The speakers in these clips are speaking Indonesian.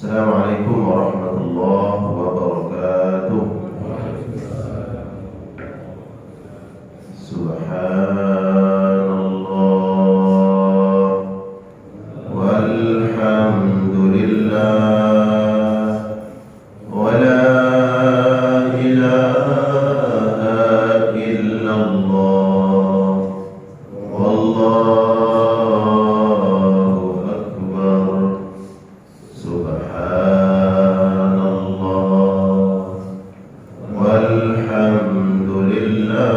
Assalamualaikum warahmatullahi wabarakatuh. Subhanallah walhamdulillah wa la ilaha illallah wallahu akbar. Subhanallah walhamdulillah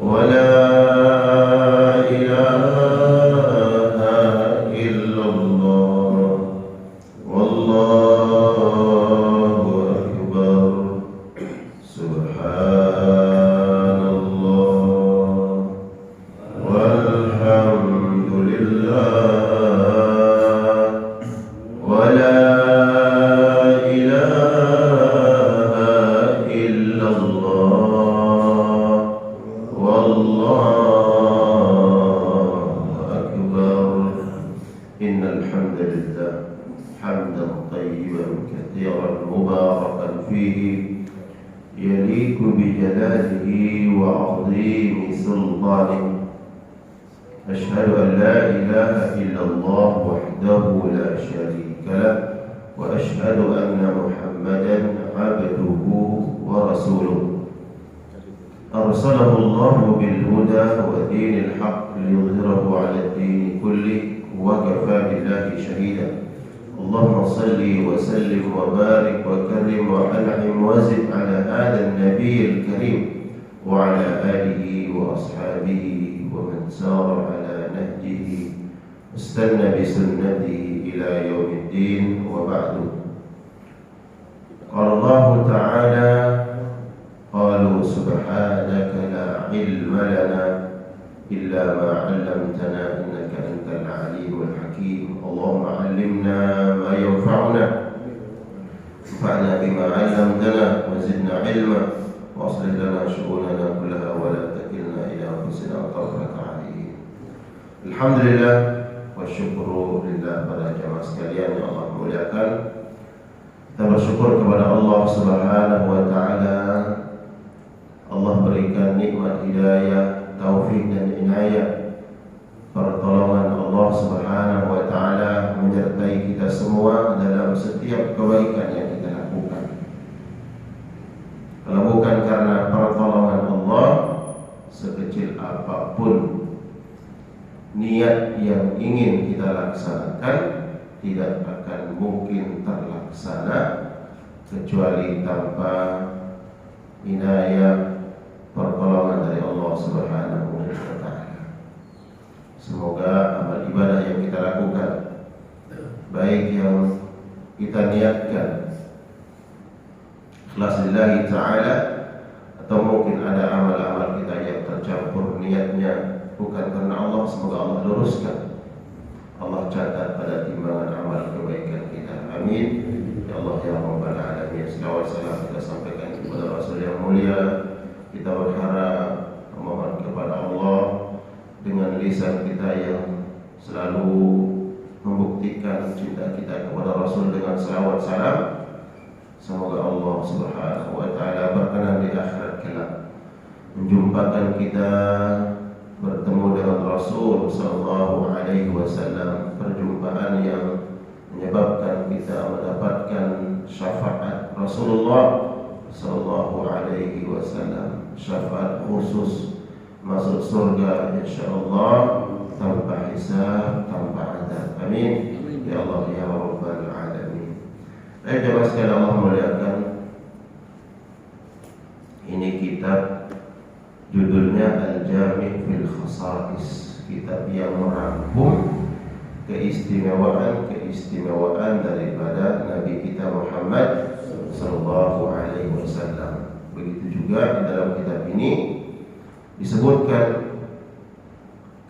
wa la ilaha illallah wallahu akbar. Subhanallah walhamdulillah wa la ilaha illallah wallahu akbar. Innal hamdalillah hamdan tayyiban katsiran mubarakan fihi yaliqu bi jalalihi wa 'azimi sultanihi. Ashhadu an la ilaha illallah wahdahu la syarika lah wa ashhadu anna Muhammadan 'abduhu wa rasuluh. Arsalahu Allah bil huda wa dinil haqq liyudhhirahu 'ala ad-din kulli wa kafa billahi shahida. Allahumma salli wa sallim wa barik wa karrim wa an'im wa zid 'ala hadha an-nabiyyil karim wa 'ala alihi wa ashabihi wa man sara 'ala nahjihi istanna bi sunnatihi ila yaumiddin wa ba'du. Qala Allah ta'ala qalu subhanaka la ilma lana illa ma 'allamtana innaka antal 'alimul hakim. Allahumma 'allimna ma yanfa'una wanfa'na bima 'allamtana wa zidna 'ilma wa aslih lana syu'unana kullaha wa la takilna ila anfusina tarfata 'ain. Alhamdulillah wa syukru lillah. Pada jamaah sekalian yang Allah muliakan, kita bersyukur kepada Allah Subhanahu wa taala. Allah berikan nikmat hidayah, taufik dan inayah, pertolongan Allah Subhanahu wa taala menyertai kita semua dalam setiap kebaikan yang kita lakukan. Kalau bukan karena pertolongan Allah, sekecil apapun niat yang ingin kita laksanakan tidak akan mungkin terlaksana kecuali tanpa inayah, pertolongan dari Allah Subhanahu wa taala. Semoga amal ibadah yang kita lakukan, baik yang kita niatkan ikhlas lillahi ta'ala, atau mungkin ada amal-amal kita yang tercampur niatnya bukan karena Allah, semoga Allah luruskan, Allah catat pada timbangan amal kebaikan kita. Amin ya Allah ya rabbal alamin. Salawat salam kita sampaikan kepada Rasul yang mulia. Kita berharap memohon kepada Allah dengan lisan kita yang selalu membuktikan cinta kita kepada Rasul dengan salawat salam. Semoga Allah Subhanahu wa taala berkenan di akhirat kelak menjumpakan kita bertemu dengan Rasul sallallahu alaihi wasallam, perjumpaan yang menyebabkan kita mendapatkan syafaat Rasulullah sallallahu alaihi wasallam, syafaat khusus masuk surga insyaallah tanpa hisab, tanpa azab. Amin ya Allah ya rabbal alamin. Jemaah sekalian Allah muliakan, ini kitab judulnya Al-Jami' fil Khasa'is, kitab yang merangkum keistimewaan daripada Nabi kita Muhammad sallallahu alaihi wasallam. Begitu juga di dalam kitab ini disebutkan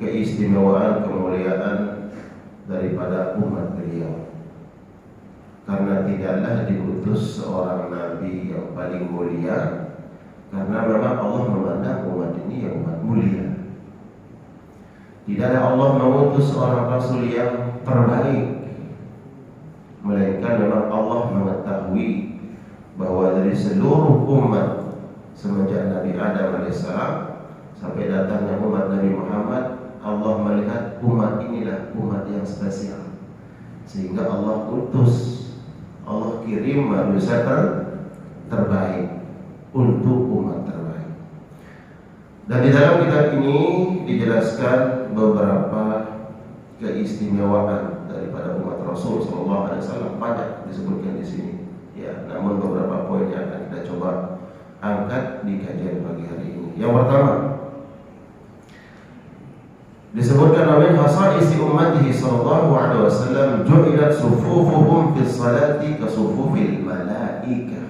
keistimewaan, kemuliaan daripada umat beliau. Karena tidaklah diutus seorang nabi yang paling mulia, karena memang Allah memandang umat ini yang umat mulia. Tidaklah Allah mengutus seorang rasul yang terbaik, melainkan memang Allah mengetahui bahwa dari seluruh umat semenjak Nabi Adam alaihissalam sampai datangnya umat Nabi Muhammad, Allah melihat umat inilah umat yang spesial, sehingga Allah utus, Allah kirim manusia terbaik untuk umat terbaik. Dan di dalam kitab ini dijelaskan beberapa keistimewaan daripada umat Rasul SAW, banyak disebutkan di sini. Ya, namun beberapa poin yang akan kita coba angkat di kajian pagi hari ini. Yang pertama, disebutkan oleh khasaisi ummatihi sallallahu alaihi wasallam, ju'ilat sufufuhum fi salati ka sufufil malaikah.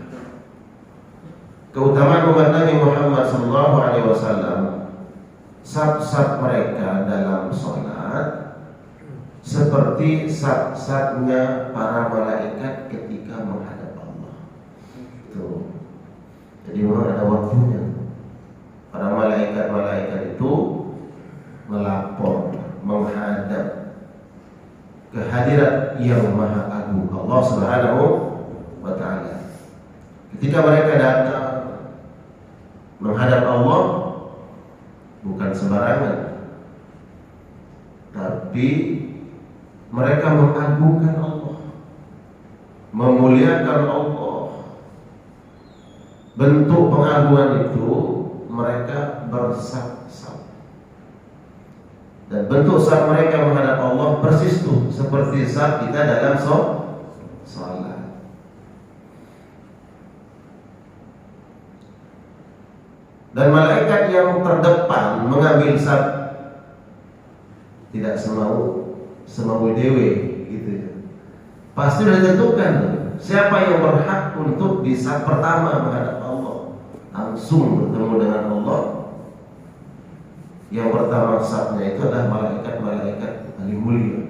Keutamaan umat Nabi Muhammad sallallahu alaihi wasallam, saf-saf mereka dalam salat seperti saf-safnya para malaikat ketika menghadap Allah. Tuh. Jadi memang ada waktunya. Para malaikat-malaikat itu melapor, menghadap kehadirat yang maha agung Allah Subhanahu wa ta'ala. Ketika mereka datang menghadap Allah, bukan sembarangan, tapi mereka mengagungkan Allah, memuliakan Allah. Bentuk pengagungan itu mereka bersaf-saf. Dan bentuk saf mereka menghadap Allah persis tuh seperti saf kita dalam salat. Dan malaikat yang terdepan mengambil saf tidak semau dewe gitu ya. Pasti sudah ditentukan siapa yang berhak untuk di saf pertama menghadap Allah, langsung bertemu dengan Allah. Yang pertama safnya itu adalah malaikat-malaikat paling mulia.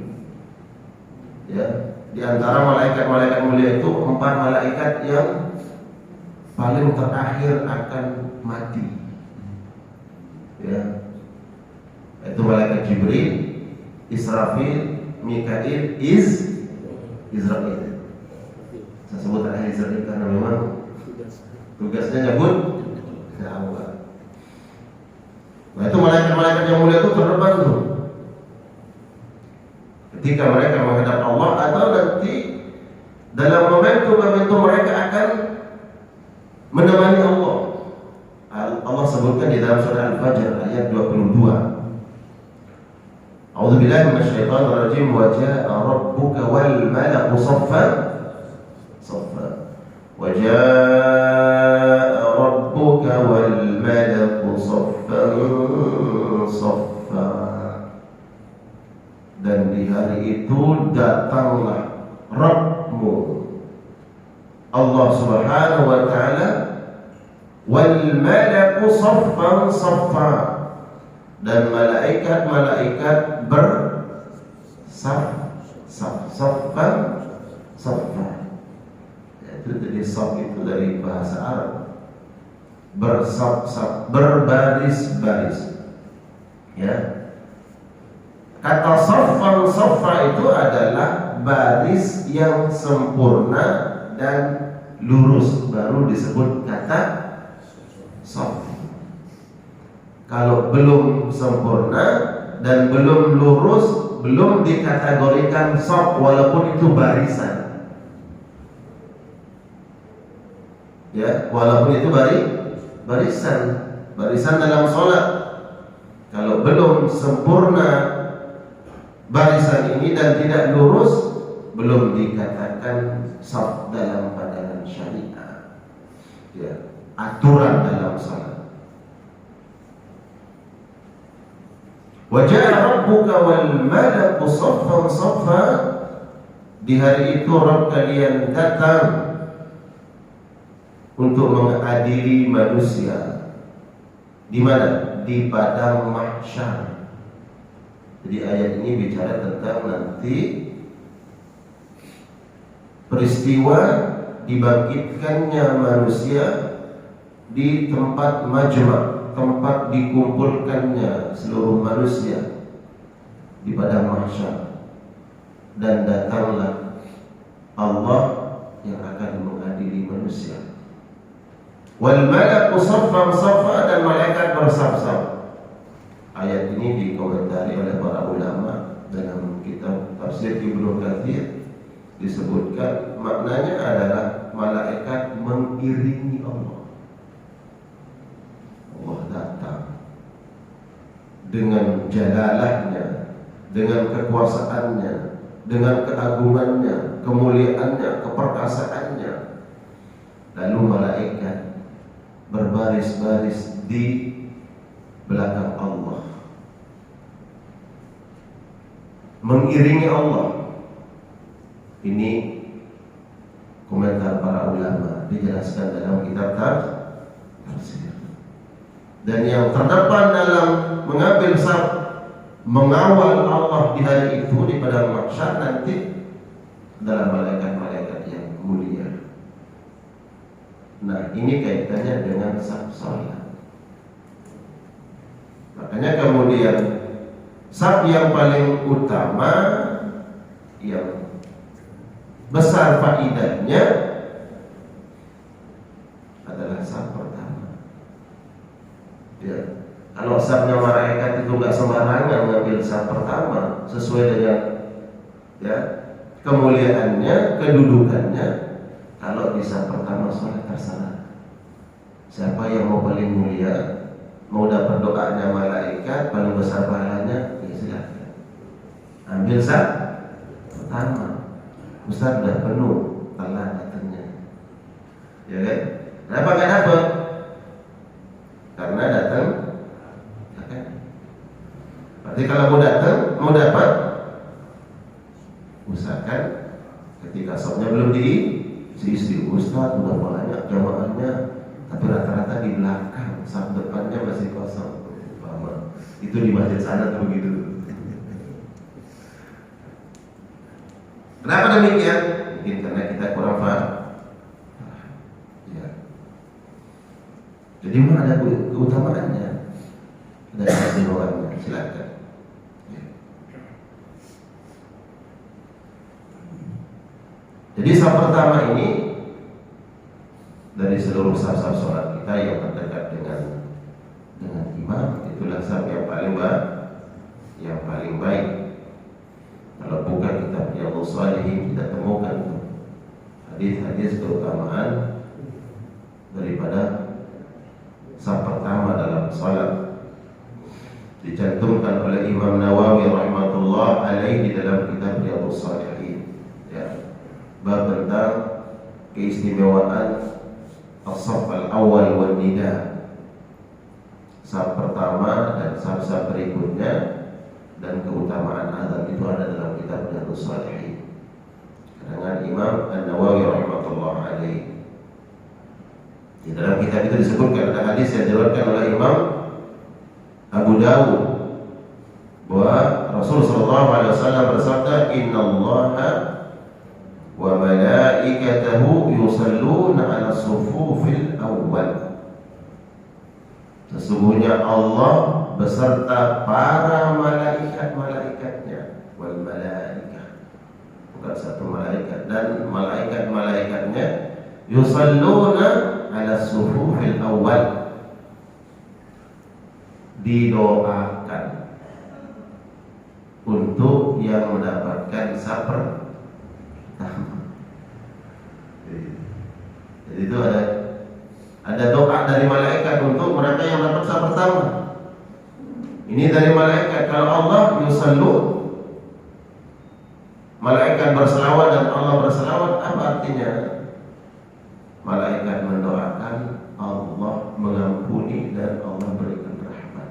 Ya, di antara malaikat-malaikat mulia itu 4 malaikat yang paling terakhir akan mati. Ya, itu malaikat Jibril, Israfil, Mikail, Israel. Saya sebut terakhir Israel karena memang tugasnya nyebut Allah. Nah, itu malaikat-malaikat yang mulia itu terdepan tuh. Ketika mereka menghadap Allah atau nanti dalam momentum mereka akan menemani Allah. Allah sebutkan di dalam surah Al-Fajr ayat 22. A'udzubillahi minasyaitonir rajim, wa jaa'a rabbuka wal malaku saffan saffa. Wa jaa'a rabbuka wal malaku saffan saffa. Dan di hari itu datanglah Rabbmu Allah Subhanahu wa ta'ala wal malaku saffan saffa, dan malaikat-malaikat saffan saffa. Itu dari saf itu dari bahasa Arab, bersaf-saf, berbaris-baris. Ya. Kata saffan saffa itu adalah baris yang sempurna dan lurus, baru disebut kata saf. Kalau belum sempurna dan belum lurus, belum dikategorikan saf walaupun itu barisan. Ya, walaupun itu barisan dalam sholat. Kalau belum sempurna barisan ini dan tidak lurus, belum dikatakan saf dalam pandangan syariah. Ya, aturan dalam sholat. Wa jaa'a rabbuka wal malaku saffan saffa. Di hari itu Rabb kalian datang untuk mengadili manusia. Di mana? Di padang mahsyar. Jadi ayat ini bicara tentang nanti peristiwa dibangkitkannya manusia di tempat majma', tempat dikumpulkannya seluruh manusia di padang mahsyar. Dan datanglah Allah yang akan mengadili manusia. Wal malaku saffan saffa, dan malaikat bersaf-saf. Ayat ini dikomentari oleh para ulama dalam kitab tafsir Ibnu Katsir. Disebutkan maknanya adalah malaikat mengiringi Allah. Allah datang dengan jalalahnya, dengan kekuasaannya, dengan keagungannya, kemuliaannya, keperkasaannya. Lalu malaikat berbaris-baris di belakang Allah, mengiringi Allah. Ini komentar para ulama, dijelaskan dalam kitab tafsir. Dan yang terdepan dalam mengambil saf, mengawal Allah di hari itu di padang mahsyar nanti adalah malaikat-malaikat yang mulia. Nah, ini kaitannya dengan saf salat. Makanya kemudian saf yang paling utama, yang besar faedahnya adalah saf pertama. Ya, kalau safnya malaikat itu nggak sembarangan mengambil saf pertama, sesuai dengan ya kemuliaannya, kedudukannya. Kalau di saf pertama sholat terserah. Siapa yang mau paling mulia, mau dapat doanya malaikat, paling besar pahalanya, ya silakan. Ambil saf pertama. Ustaz sudah penuh, telat datangnya. Ya kan? Kenapa nggak dapat? Karena datang. Ya kan? Berarti kalau mau datang, mau dapat, usahakan ketika safnya belum diisi. Ustaz sudah banyak jamaahnya, tapi rata-rata di belakang, saf depannya masih kosong. Itu di masjid sana tuh begitu. Kenapa demikian? Mungkin karena kita kurang paham. Ya. Jadi memang ada keutamaannya, ada keistimewaan. Silakan. Ya. Jadi saf pertama ini dari seluruh saf-saf sholat kita yang terdekat dengan imam, itulah saf yang paling baik. Kalau buka kitab Riyadhus Shalihin, kita temukan hadis-hadis keutamaan daripada saf pertama dalam salat. Dicantumkan oleh Imam Nawawi rahimahullah alaih di dalam kitab Riyadhus Shalihin. Ya. Bab tentang keistimewaan as-saf al-awwal wal nida. Saf pertama dan saf-saf berikutnya, dan keutamaan azan itu ada dalam kitab Riyadhus Shalihin karangan Imam An-Nawawi rahimahullah alaih. Di dalam kitab itu disebutkan ada hadis yang diriwayatkan oleh Imam Abu Dawud bahwa Rasul sallallahu alaihi wasallam bersabda, "Innallaha wa malaikatahu yusalluna 'ala as-suffufil awwal." Sesungguhnya Allah beserta para malaikat-malaikatnya, wal malaikah, bukan satu malaikat, dan malaikat-malaikatnya yusalluna 'ala as-suffufil awwal, didoakan untuk yang mendapatkan saf pertama. Jadi itu ada doa dari malaikat untuk mereka yang dapat saf pertama. Ini dari malaikat. Kalau Allah yusallu, malaikat berselawat dan Allah berselawat, apa artinya? Malaikat mendoakan, Allah mengampuni, dan Allah berikan rahmat.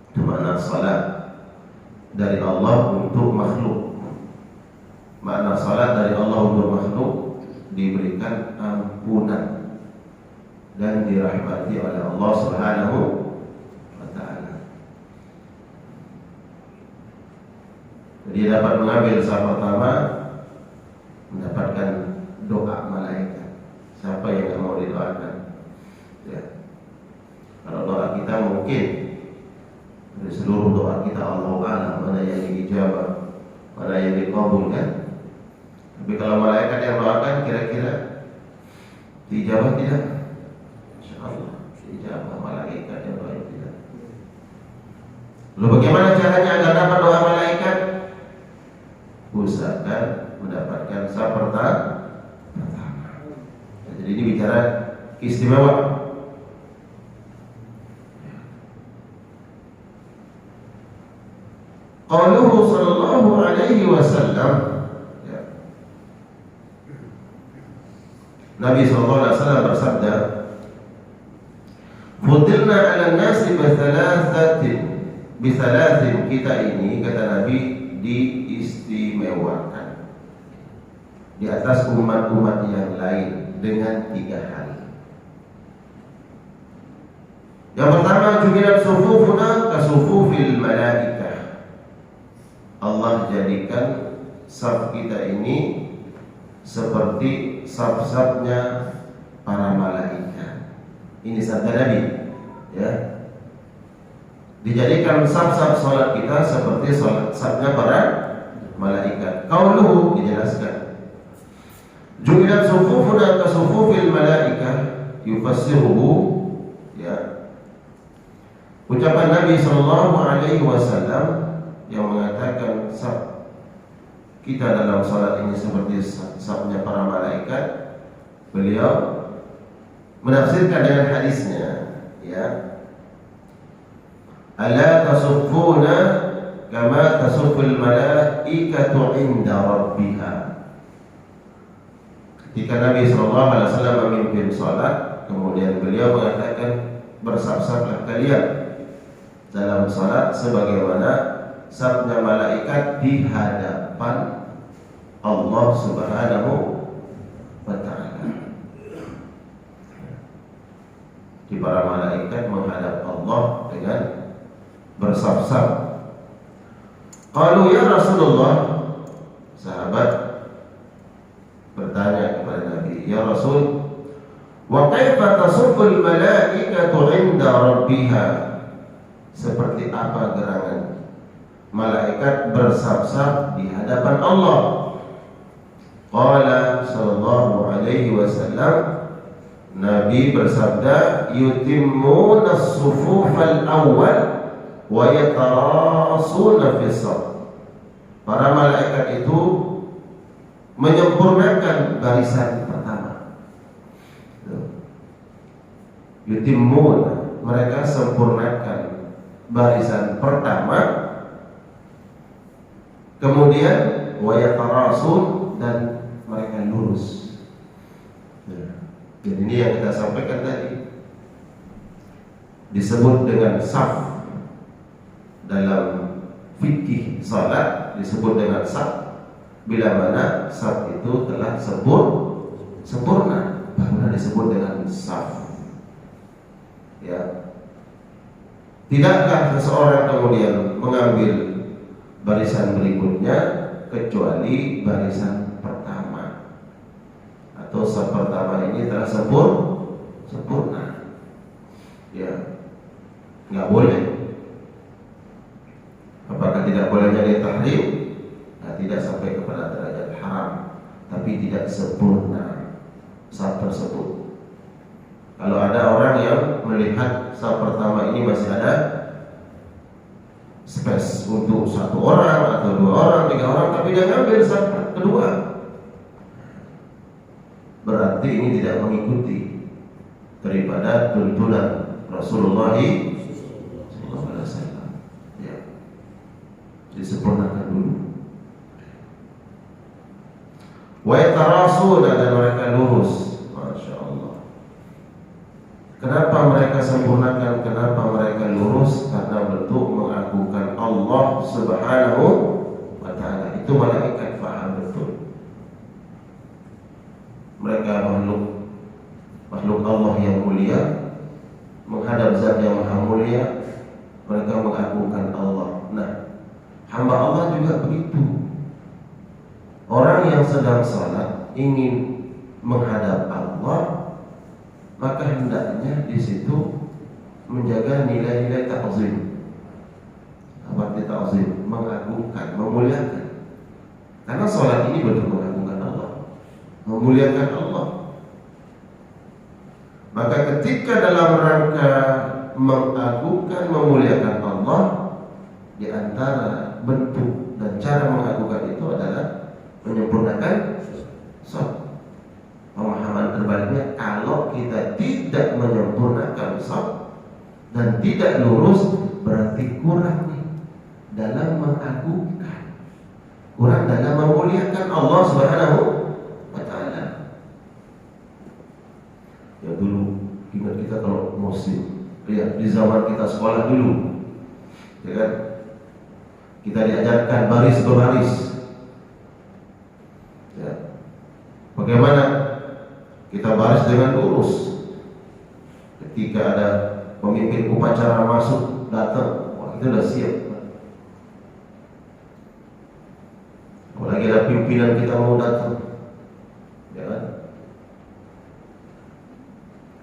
Itu makna salat dari Allah untuk makhluk. Makna salat dari Allah untuk makhluk, diberikan ampunan dan dirahmati oleh Allah Subhanahu wa ta'ala. Jadi dapat mengambil saf pertama, mendapatkan doa malaikat. Siapa yang mau didoakan? Ya. Kalau doa kita mungkin dari seluruh doa kita Allah alam mana yang dijawab, mana yang dikabulkan. Tapi kalau malaikat yang doakan kira-kira dijawab tidak? Insyaallah dijawab malaikat yang doa tidak. Lalu bagaimana caranya agar dapat doa malaikat? Usahakan mendapatkan saf pertama. Jadi ini bicara keistimewaan. Qauluhu sallallahu alaihi wasallam, Nabi sallallahu alaihi wasallam bersabda, "Fudilna 'ala an-nasi bithalathin." Kita ini, kata Nabi, diistimewakan di atas umat-umat yang lain dengan 3 hal. Yang pertama, jumilat sufufuna kasufufil malaikah. Allah jadikan saf kita ini seperti saf-safnya para malaikat. Ini sabda Nabi, ya. Dijadikan saf-saf salat kita seperti safnya para malaikat. Qauluhu, dijelaskan. Jumilat sufufuna kasufufil malaikah, yufassiruhu, ya. Ucapan Nabi sallallahu alaihi wasallam yang mengatakan saf kita dalam salat ini seperti safnya para malaikat, beliau menafsirkan dengan hadisnya, ya. Ala tasuffuna kama tasufful malaikatu inda rabbiha. Ketika Nabi sallallahu alaihi wasallam memimpin salat, kemudian beliau mengatakan, bersaf-saflah kalian dalam salat sebagaimana safnya malaikat di hadapan Allah Subhanahu wa ta'ala. Di para malaikat menghadap Allah dengan bersaf-saf. Qalu ya Rasulullah, sahabat bertanya kepada Nabi, ya Rasul, wa kaifa tasufful malaikatu 'inda rabbiha? Seperti apa gerangan malaikat bersaf-saf di hadapan Allah? Qala sallallahu alaihi wasallam, Nabi bersabda, yutimmuna as-sufufal awwal wa yatarasuna fi shaf. Para malaikat itu menyempurnakan barisan pertama. Yutimmuna, mereka sempurnakan barisan pertama, kemudian wa yatarasun, dan mereka lurus. Jadi ini yang kita sampaikan tadi, disebut dengan saf. Dalam fikih salat disebut dengan saf bila mana saf itu telah sempurna, barulah disebut dengan saf, ya. Tidakkah seseorang kemudian mengambil barisan berikutnya kecuali barisan pertama, atau saf pertama ini telah sempurna, ya, nggak boleh. Apakah tidak bolehnya ditahrim? Nah, tidak sampai kepada derajat haram, tapi tidak sempurna saf tersebut. Kalau ada orang yang melihat saf pertama ini masih ada space untuk 1 orang atau 2 orang, 3 orang, tapi dia ngambil saf kedua, berarti ini tidak mengikuti daripada tuntunan Rasulullah SAW. Ya, disempurnakan dulu. Wa yatarasuna, dan mereka lurus. Masya Allah. Kenapa mereka sempurnakan? Kenapa mereka lurus? Karena bentuk mengagungkan Allah Subhanahu wa ta'ala. Itu malaikat faham betul. Mereka makhluk Allah yang mulia, menghadap zat yang maha mulia, mereka mengagungkan Allah. Nah, hamba Allah juga begitu. Orang yang sedang salat ingin menghadap Allah, maka hendaknya di situ menjaga nilai-nilai ta'zim. Apa itu ta'zim? Mengagungkan, memuliakan. sholat ini bentuk mengagungkan Allah, memuliakan Allah. Maka ketika dalam rangka mengagungkan, memuliakan Allah, di antara bentuk dan cara mengagungkan itu adalah menyempurnakan sholat. Pemahaman terbaliknya, kalau kita tidak menyempurnakan sholat dan tidak lurus, berarti kurang nih dalam mengagungkan, kurang dalam memuliakan Allah Subhanahu wa ta'ala. Ya dulu ingat kita kalau muslim, lihat di zaman kita sekolah dulu, ya kan, kita diajarkan baris berbaris, ya. Bagaimana kita baris dengan lurus. Ketika ada pemimpin upacara masuk datang, wah itu udah siap. Apalagi ada pimpinan kita mau datang, ya kan?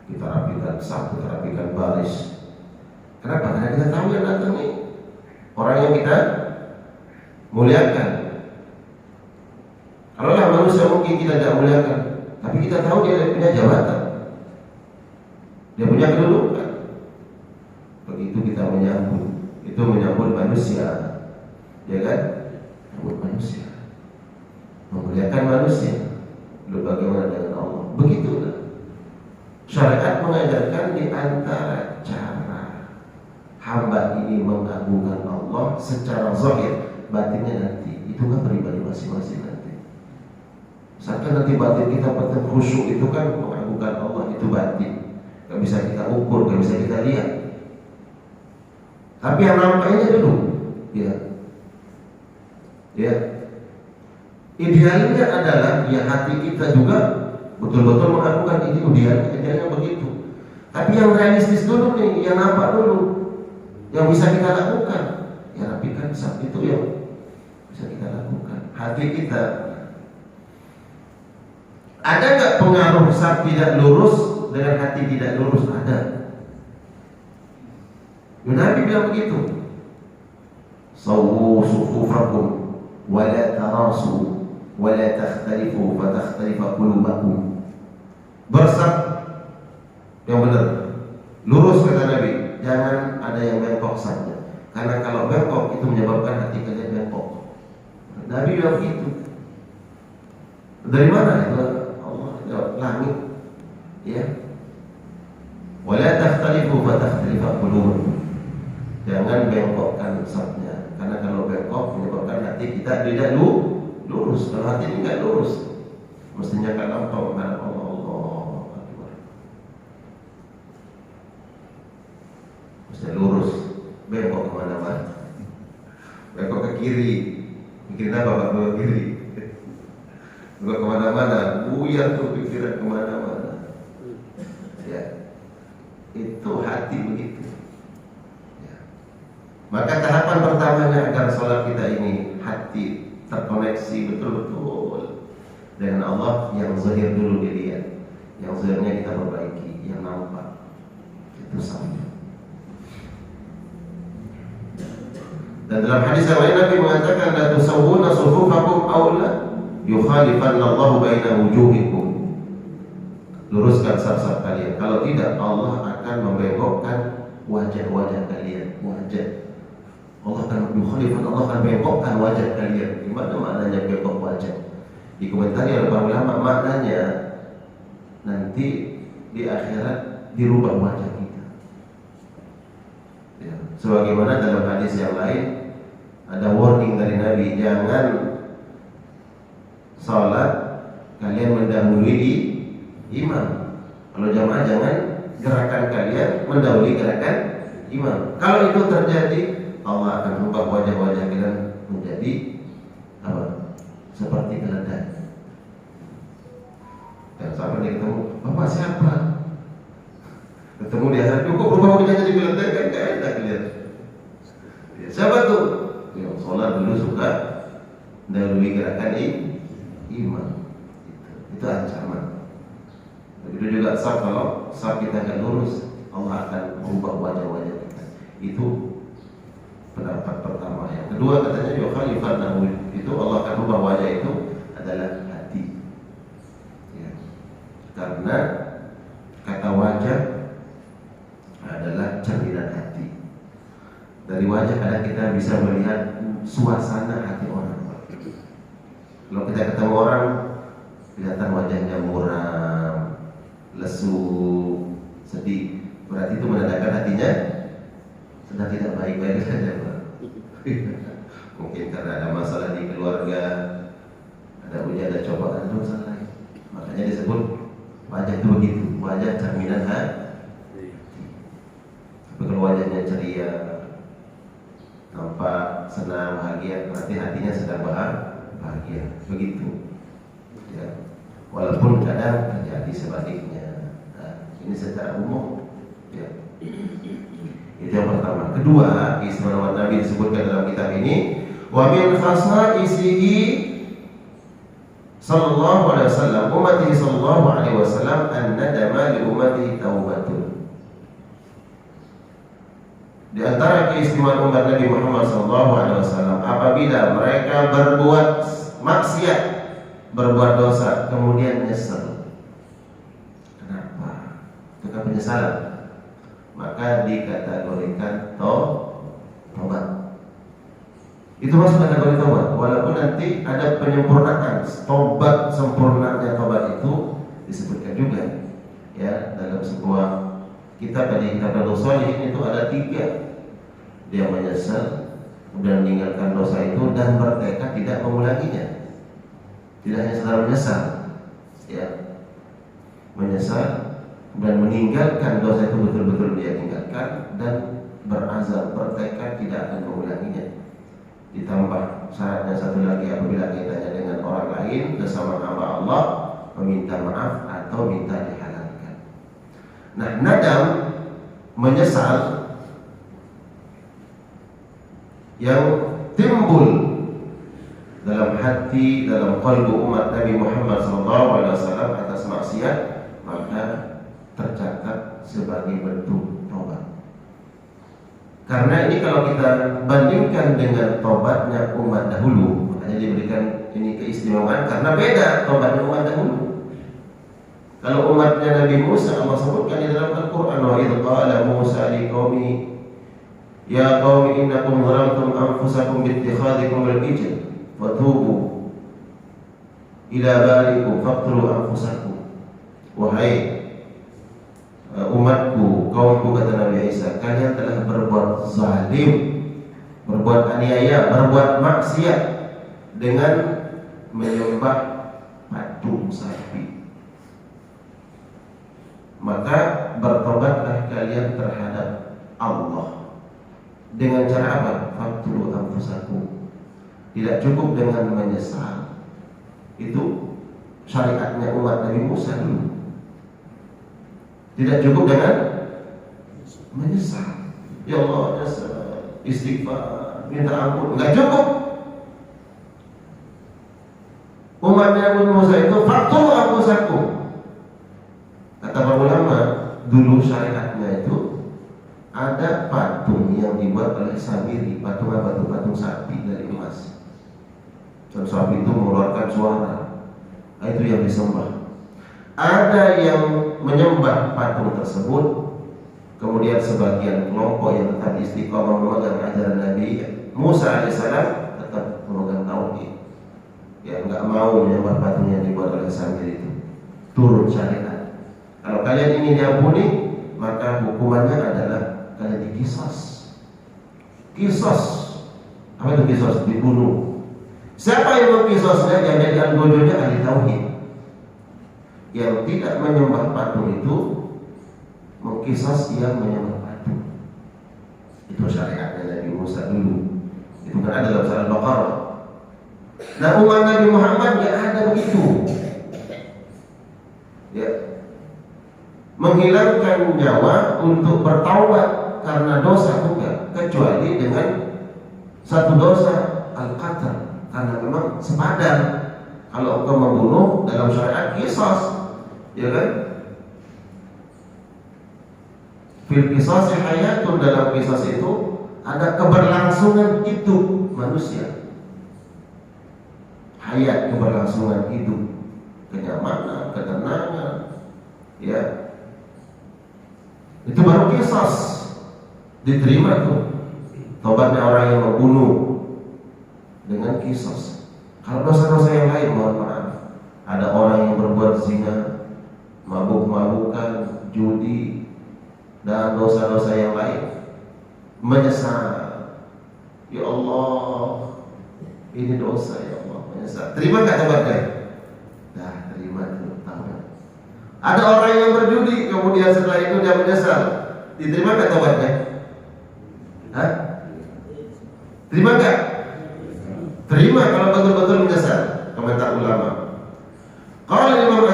Kita rapikan saf, kita rapikan baris. Kenapa? Karena kita tahu yang datang nih orang yang kita muliakan. Kalaulah manusia mungkin kita tidak muliakan, tapi kita tahu dia punya jabatan, dia punya kedudukan. Begitu kita menyambut, itu menyambut manusia, ya kan? Menyambut manusia, memuliakan manusia. Lalu bagaimana dengan Allah? Begitulah syariat mengajarkan di antara cara hamba ini mengagungkan Allah secara zahir, batinnya nanti itu kan pribadi masing-masing nanti. Misalkan nanti batin kita penting khusyuk, itu kan mengagungkan Allah, itu batin, gak bisa kita ukur, gak bisa kita lihat. Tapi yang nampaknya dulu, ya, ya. Idealnya adalah ya hati kita juga betul-betul mengagungkan, ini idealnya begitu. Tapi yang realistis dulu nih, yang nampak dulu, yang bisa kita lakukan, ya rapikan saat itu yang bisa kita lakukan. Hati kita. Ada nggak pengaruh saat tidak lurus dengan hati tidak lurus? Ada. Nabi bilang begitu. Sawwu sufufakum wa la tarasu wa la takhtalifu fa takhtalifa qulubakum. Bersab yang benar, lurus kata Nabi. Jangan ada yang bengkok saja, karena kalau bengkok itu menyebabkan hati kalian bengkok. Nabi bilang begitu. Dari mana itu? Langit, ya. Wala takhtalifu fa takhtalifa qulubukum. Jangan bengkokkan sabnya, karena kalau bengkok menyebabkan hati kita tidak lurus. Kalau hati ini enggak lurus, mestinya kan lampau kepada Allah. Mesti lurus, bengkok kemana-mana, bengkok ke kiri, mikirin apa Pak ke kiri? Bengkok kemana-mana, buyar tuh pikiran kemana-mana. Ya, itu hati begitu. Ya. Maka tahapan pertamanya agar sholat kita ini hati terkoneksi betul-betul dengan Allah, yang zahir dulu dilihat, yang zahirnya kita perbaiki, yang nampak itu sama. Dan dalam hadis yang lain Nabi mengatakan, la tusawwuna sufufakum aw la yukhalifanna Allahu baina wujuhikum. Luruskan saf-saf kalian, kalau tidak Allah akan membengkokkan wajah-wajah kalian. Wajah Allah akan yukhalifan, Allah akan bengkokkan wajah kalian. Gimana maknanya bengkok wajah? Dikomentari oleh para ulama, maknanya nanti di akhirat dirubah wajah kita, ya. Sebagaimana dalam hadis yang lain ada warning dari Nabi, jangan salat kalian mendahului imam. Kalau jamaah jangan gerakan kalian mendahului gerakan imam. Kalau itu terjadi, Allah akan merubah wajah-wajah kalian menjadi apa? Seperti keledai. Dan sampai dia ketemu, Bapak siapa? Ketemu di akhirat, kok berubah wajahnya jadi keledai, kan gak enak lihat. Ya, siapa tuh? Yang sholat dulu suka mendahului gerakan imam. Itu ancaman. Begitu juga saf, kalau saf kita nggak lurus, Allah akan merubah wajah-wajah kita. Itu pendapat pertama. Yang kedua katanya yukhalifannahu, itu Allah akan merubah wajah itu adalah kita bisa melihat suasana hati orang. Kalau kita ketemu orang, kelihatan wajahnya muram, lesu, sedih, berarti itu menandakan hatinya sedang tidak baik-baik saja, Pak. Mungkin karena ada masalah di keluarga, ada ujian, ada cobaan, ada masalah lain. Makanya disebut wajah itu begitu, wajah cerminan hati. Tapi kalau wajahnya ceria, nampak senang, bahagia, berarti hatinya sedang bahagia. Begitu. Ya. Walaupun kadang terjadi sebaliknya. Nah, ini secara umum. Ya. Itu yang pertama. Kedua, keistimewaan Nabi disebutkan dalam kitab ini, wa min khasa'isihi sallallahu alaihi wasallam ummatihi sallallahu alaihi wasallam an-nadama li ummatihi taubatun. Di antara keistimewaan umat Nabi Muhammad sallallahu alaihi wasallam, apabila mereka berbuat maksiat, berbuat dosa, kemudian nyesal. Kenapa? Itu kan penyesalan. Maka dikategorikan tobat. Itu masuk kategori tobat. Walaupun nanti ada penyempurnaan. Tobat sempurnanya tobat itu disebutkan juga ya dalam sebuah kitab dari kitab Al-Shalihin itu ada 3. Dia menyesal, kemudian meninggalkan dosa itu dan bertekad tidak mengulanginya. Tidak hanya sekedar menyesal, ya, menyesal dan meninggalkan dosa itu betul-betul dia tinggalkan dan berazam, bertekad tidak akan mengulanginya. Ditambah syaratnya satu lagi, apabila kaitannya dengan orang lain bersama hamba Allah, meminta maaf atau minta dihalalkan. Nah, nadam, menyesal yang timbul dalam hati, dalam qalbu umat Nabi Muhammad SAW atas maksiat, maka tercatat sebagai bentuk tobat. Karena ini kalau kita bandingkan dengan tobatnya umat dahulu, makanya diberikan ini keistimewaan karena beda tobatnya umat dahulu. Kalau umatnya Nabi Musa, Allah sebutkan di dalam Al-Quran, wa idh qala Musa liqaumi ya qaumi innakum zalamtum anfusakum biittikhadikum al-ijl fatubu ila barikum faqtulu anfusakum. Wahai umatku, kaumku, kata Nabi Isa, kalian telah berbuat zalim, berbuat aniaya, berbuat maksiat dengan menyembah patung sapi. Maka bertobatlah kalian terhadap Allah. Dengan cara apa? Faqtulu anfusakum. Tidak cukup dengan menyesal. Itu syariatnya umat Nabi Musa dulu. Tidak cukup dengan menyesal. Ya Allah, nyesal, istighfar, minta ampun. Enggak cukup. Umatnya Nabi Musa itu faqtulu anfusakum. Kata para ulama, dulu syariatnya itu ada patung yang dibuat oleh Samiri. Patung apa? Patung sapi dari emas. Dan sapi itu mengeluarkan suara. Nah, itu yang disembah. Ada yang menyembah patung tersebut, kemudian sebagian kelompok yang tetap istiqomah memegang ajaran Nabi Musa alaihissalam tetap memegang tauhid. Ya, enggak mau menyembah patung yang dibuat oleh Samiri itu. Turun syariat. Kalau kalian ingin diampuni, maka hukumannya adalah kalian dikisos. Kisos. Apa itu kisos? Dibunuh. Siapa yang mengkisosnya? Yang jadi anggojonya ahli tauhid. Yang tidak menyembah patung itu mengkisos yang menyembah patung. Itu syariatnya Nabi Musa dulu. Itu kan ada dalam surah Al-Baqarah. Nah, umat Nabi Muhammad nggak ada begitu. Ya, menghilangkan nyawa untuk bertaubat karena dosa bukan, kecuali dengan satu dosa, al-qatl, karena memang sepadan. Kalau engkau membunuh dalam syariat kisos, ya kan? Fil qisas hayatun, dalam qisas itu ada keberlangsungan hidup manusia. Hayat, keberlangsungan hidup, kenyamanan, ketenangan, ya. Itu baru qisas diterima tuh Tobatnya orang yang membunuh dengan kisos. Kalau dosa-dosa yang lain, mohon maaf, ada orang yang berbuat zina, mabuk-mabukan, judi, dan dosa-dosa yang lain, menyesal. Ya Allah, ini dosa ya Allah, menyesal. Terima nggak tobatnya? Dah, terima tuh taubat. Ada orang yang berjudi, kemudian setelah itu dia menyesal. Diterima nggak tobatnya? Hah? Terima nggak? Terima kalau betul-betul menyesal. Komentar ulama. Kalau Imam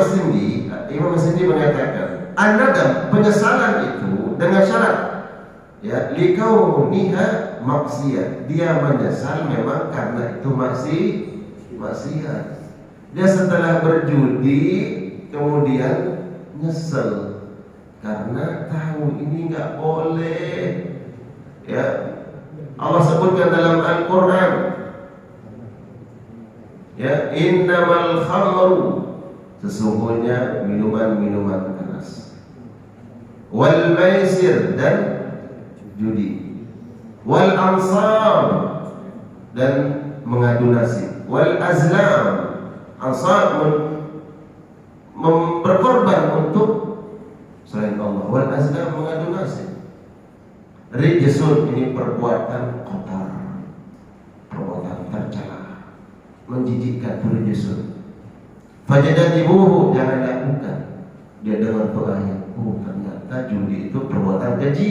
As-Sindi mengatakan, an-nadam, penyesalan itu dengan syarat, ya, likauniha maksiat. Dia menyesal memang karena itu maksiat. Dia setelah berjudi kemudian nyesel karena tahu ini nggak boleh. Ya, Allah sebutkan dalam Al-Quran, ya, innamal khamru, sesungguhnya minuman-minuman keras, wal maisir, dan judi, wal ansab, dan mengadu nasib, wal azlam, ansab berkorban untuk selain Allah, wal azlam mengadu nasib. Rijsun, ini perbuatan kotor, perbuatan tercela, menjijikkan. Rijsun. Fajtanibuhu, jangan lakukan. Dia dengar tuh ayat, oh ternyata judi itu perbuatan keji,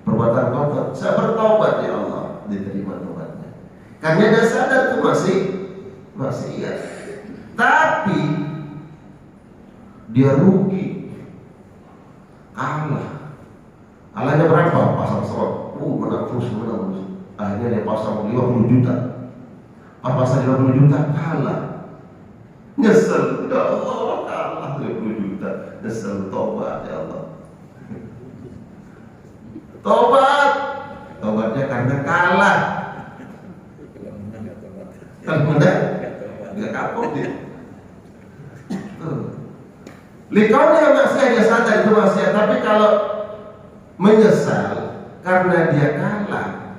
perbuatan kotor. Saya bertaubat ya Allah, diterima taubatnya. Karena dia sadar itu masih iya. Tapi dia rugi, kalah. Kalahnya berapa? Pasang slot, menang terus. Akhirnya dia pasang 50 juta. Pas pasang 50 juta kalah. Nyesel, ya Allah, kalah 50 juta. Nyesel, tobat ya Allah. Tobatnya karena kalah. Kalau menang, nggak kapok dia. Likaunya maksiat, dia sadar itu maksiat. Tapi kalau menyesal karena dia kalah,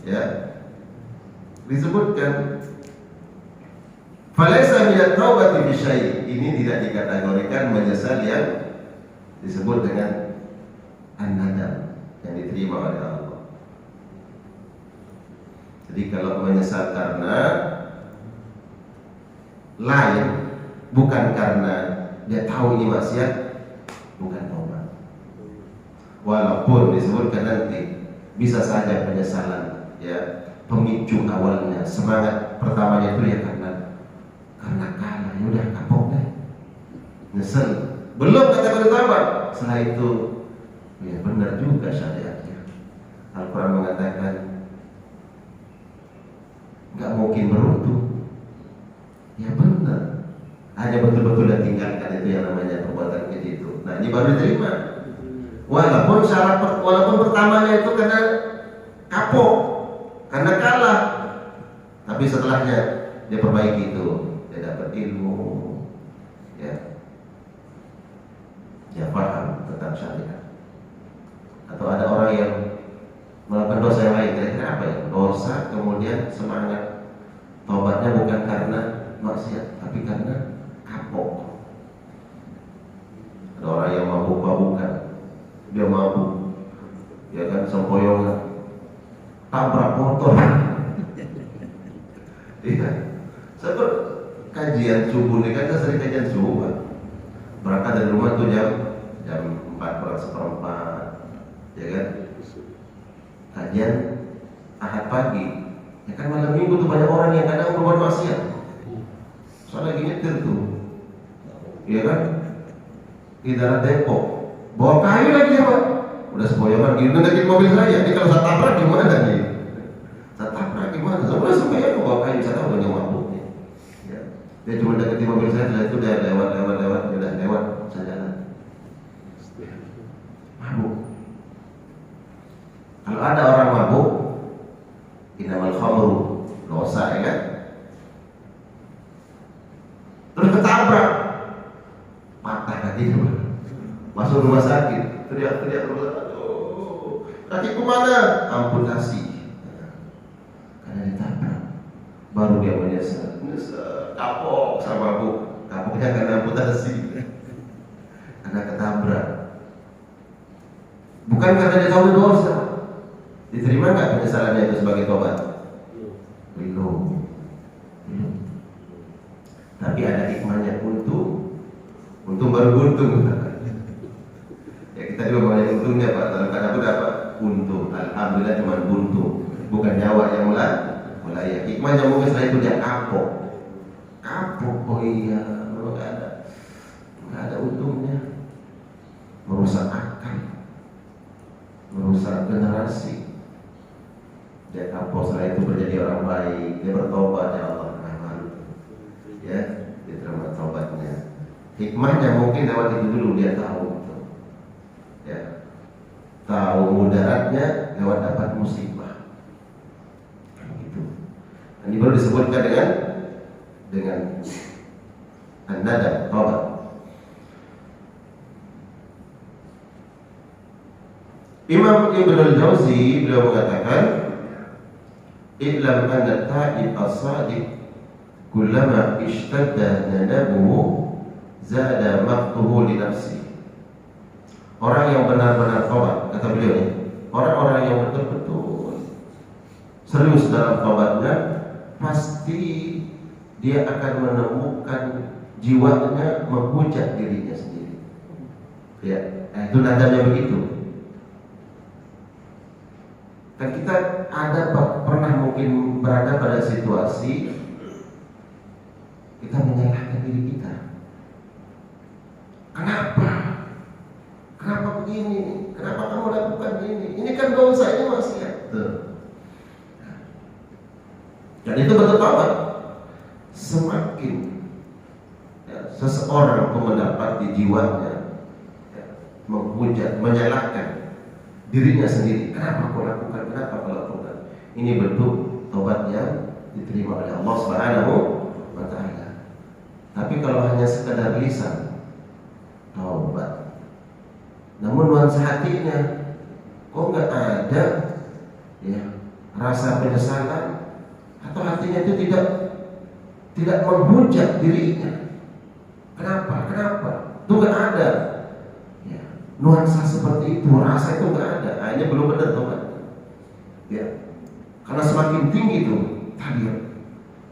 ya, disebutkan falaisa minat taubati bi syai'. Ini tidak dikategorikan menyesal yang disebut dengan an-nadam, yang diterima oleh Allah. Jadi kalau menyesal karena lain, bukan karena dia tahu ini maksiat, bukan taubat. Walaupun disebutkan nanti bisa saja penyesalan, ya, pemicu awalnya, semangat pertamanya itu ya karena kalah, ya udah kapok deh, nyesel, belum kata taubat. Setelah itu, ya benar juga syariatnya. Al-Quran mengatakan nggak mungkin beruntung. Ya benar, hanya betul-betul dia tinggalkan itu yang namanya perbuatan keji itu. Nah, ini baru diterima. Walaupun pertamanya itu karena kapok, karena kalah, tapi setelahnya dia perbaiki itu, dia dapat ilmu, ya, dia paham tentang syariat. Atau ada orang yang melakukan dosa yang lain, kira-kira apa ya? Dosa kemudian semangat taubatnya bukan karena maksiat, tapi karena kapok. Ada orang yang mabuk-mabukan, dia mabuk, ya kan, sempoyongan, tabrak motor. Iya, saya kajian subuh ini kan, saya sering kajian subuh, kan? Berangkat dari rumah tuh jam 4:04, ya kan? Kajian Ahad pagi, ya kan, malam minggu tuh banyak orang yang kadang berbuat maksiat. Soalnya lagi nyetir tuh, ya kan, di daerah Depok, bawa kayu lagi ya Pak, udah sempoyongan gitu, ngedekin mobil saya. Ini kalau saya tabrak gimana nih? Saya tabrak gimana? Saya udah sempoyongan bawa kayu, saya tahu banyak mabuknya. Ya. Dia cuma deketin mobil saya, setelah itu dia lewat, udah lewat, saya jalan. Mabuk. Kalau ada orang mabuk, innamal khamru, dosa, ya kan? Terus ketabrak, patah kaki, masuk rumah sakit, teriak-teriak, aduh, Kakiku mana? Amputasi. Karena ditabrak. Baru dia menyesal. Kapok sama bu. Kapoknya karena amputasi. Karena ketabrak. Bukan karena dia tahu dosa. Diterima nggak penyesalannya itu sebagai tobat? Belum. Tapi ada hikmahnya, untung baru untung. Ya kita juga banyak untungnya Pak. Dalam kata dapat untung. Alhamdulillah cuma buntung, bukan nyawa yang mulai. Hikmahnya mungkin setelah itu dia kapok. Oh iya, nggak ada untungnya. Merusak akal, merusak generasi. Dia kapok, setelah itu menjadi orang baik. Dia bertobat, ya Allah, ya, diterima taubatnya. Hikmahnya mungkin lewat itu dulu dia tahu, ya, tahu mudaratnya lewat dapat musibah. Gitu. Ini baru disebutkan dengan an-nadam, taubat. Imam Ibnul Jauzi beliau mengatakan, "I'lam anna ta'ib as-sadiq kullama ishtadda nadabuhu zada maqtuhu li nafsi." Orang yang benar-benar taubat, kata beliau ini, orang-orang yang betul-betul serius dalam taubatnya, pasti dia akan menemukan jiwanya menghujat dirinya sendiri. Ya, itu nadanya begitu. Dan kita ada pernah mungkin berada pada situasi kita menyalahkan diri kita. Kenapa begini? Kenapa kamu lakukan ini? Ini kan dosa, ini maksiat. Dan itu betul taubat. Semakin seseorang mendapati jiwanya menghujat, menyalahkan dirinya sendiri, kenapa kau lakukan, kenapa kau lakukan, ini bentuk taubat yang diterima oleh Allah Subhanahu wa Ta'ala. Tapi kalau hanya sekadar lisan taubat, namun nuansa hatinya kok nggak ada, ya, rasa penyesalan, atau hatinya itu tidak menghujat dirinya, kenapa, itu nggak ada. Nuansa seperti itu, rasa itu nggak ada. Ini belum benar taubat. Ya, karena semakin tinggi itu tadi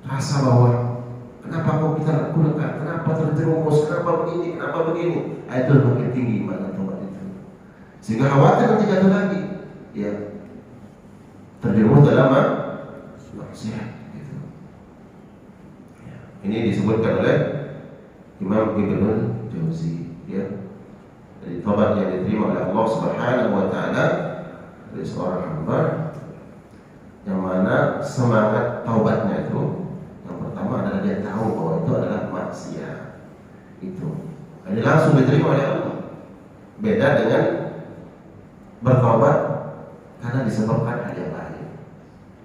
rasa bahwa kenapa kok kita lakukan, kenapa terjerumus, kenapa begini. Itu makin tinggi mana taubat itu. Sehingga khawatir nanti jatuh lagi. Ya, terjerumus dalam maksiat. Gitu. Ya. Ini disebutkan oleh Imam Ibnul Jauzi. Ya. Jadi taubat yang diterima oleh Allah Subhanahu wa Ta'ala dari seorang hamba, yang mana semangat taubatnya itu yang pertama adalah dia tahu bahwa itu adalah maksiat. Itu ini langsung diterima oleh Allah. Beda dengan bertaubat karena disebabkan hal yang lain,